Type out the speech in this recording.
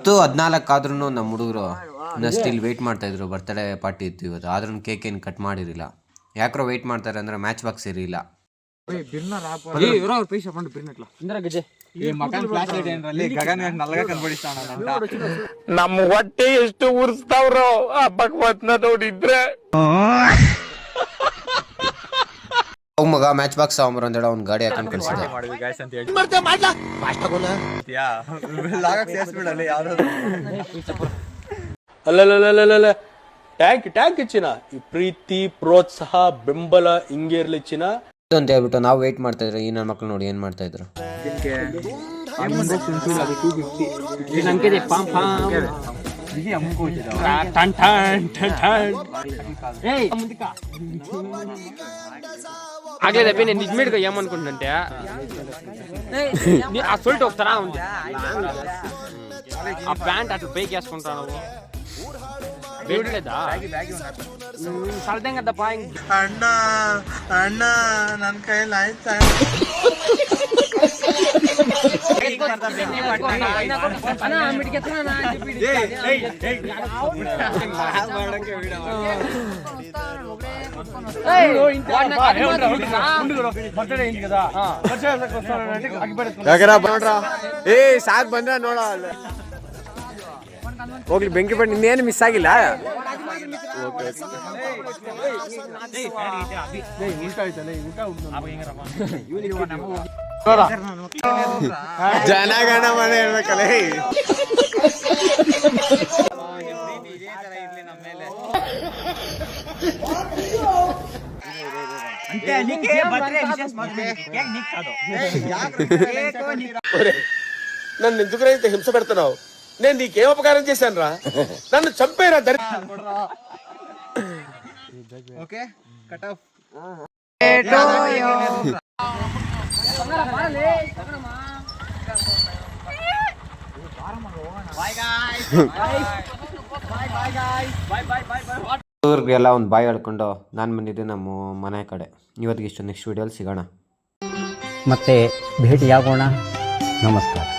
10-14 ಆದ್ರೂ ನಮ್ಮ ಹುಡುಗರು ಸ್ಟಿಲ್ ವೆಯ್ಟ್ ಮಾಡ್ತಾ ಇದ್ರು. ಬರ್ತ್ಡೇ ಪಾರ್ಟಿ ಇತ್ತು ಇವತ್ತು, ಆದ್ರೂ ಕೇಕ್ ಏನು ಕಟ್ ಮಾಡಿರಲಿಲ್ಲ. ಯಾಕ್ರೋ ವೆಯ್ಟ್ ಮಾಡ್ತಾರೆ ಅಂದರೆ ಮ್ಯಾಚ್ ಬಾಕ್ಸ್ ಇರಲಿಲ್ಲ. ನಮ್ಮ ಹೊಟ್ಟೆ ಎಷ್ಟು ಉರ್ಸ್ತಾವ್ರೋ ಆ ಭಗವತ್ನ ನೋಡಿದ್ರೆ. ಅವ್ ಮಗ ಮ್ಯಾಚ್ ಬಾಕ್ಸ್ ತಗೊಂಬರ ಅಂತೇಳಿ ಅವ್ನ ಗಾಡಿ ಹಾಕೊಂಡು ಕಳಿಸಿದೆ. ಅಲ್ಲಲ್ಲ ಟ್ಯಾಂಕ್ ಚಿನ್ನ, ಈ ಪ್ರೀತಿ ಪ್ರೋತ್ಸಾಹ ಬೆಂಬಲ ಹಿಂಗೆ ಇರ್ಲಿ ಚಿನ್ನ ಅಂತ ಹೇಳ್ಬಿಟ್ಟು ನಾವು ವೆಯ್ಟ್ ಮಾಡ್ತಾ ಇದ್ರು. ಈ ನನ್ನ ಮಕ್ಳು ನೋಡಿ ಏನ್ ಮಾಡ್ತಾ ಇದ್ರು. ಆಗ್ಲೇದ ಬೇನೆ ನಿಜ್ಮೇಡ್ಗ ಏಮನ್ಕೊಂಡಂತೆ ಆ ಸೊಲ್ಟ್ ಹೋಗ್ತಾರ ಆ ಪ್ಯಾಂಟ್ ಅಟ್ಲ ಬೈಕ್ ಹಾಸ್ಕೊಂಡ್ರ ನಾವು ಸಲ್ದಂಗದಪ್ಪ ಅಣ್ಣ ಅಣ್ಣ ನನ್ ಕೈಯಲ್ಲಿ ಆಯ್ತಾ ಏ ಸಾಕ್ ಬಂದ್ರ ನೋಡ ಹೋಗ್ಲಿ. ಬೆಂಕಿ ಬಣ್ಣ ಇನ್ನೇನು ಮಿಸ್ ಆಗಿಲ್ಲ. ಜನಗಣ ಮನೆ ಹೇಳ್ಬೇಕಲ್ಲ. నన్ను ఎందుకు ఇంత హింస పెడుతున్నావు? నేను నీకేం అపకారం చేశాను రా? నన్ను చంపేరా దరి. Okay cut off. ಹುಡುಗರಿಗೆಲ್ಲ ಒಂದು ಬಾಯ್ ಹೇಳ್ಕೊಂಡು ನಾನು ಬಂದಿದ್ದೆ ನಮ್ಮ ಮನೆ ಕಡೆ. ಇವತ್ತಿಗೆ ಇಷ್ಟು. ನೆಕ್ಸ್ಟ್ ವಿಡಿಯೋಲಿ ಸಿಗೋಣ, ಮತ್ತೆ ಭೇಟಿಯಾಗೋಣ. ನಮಸ್ಕಾರ.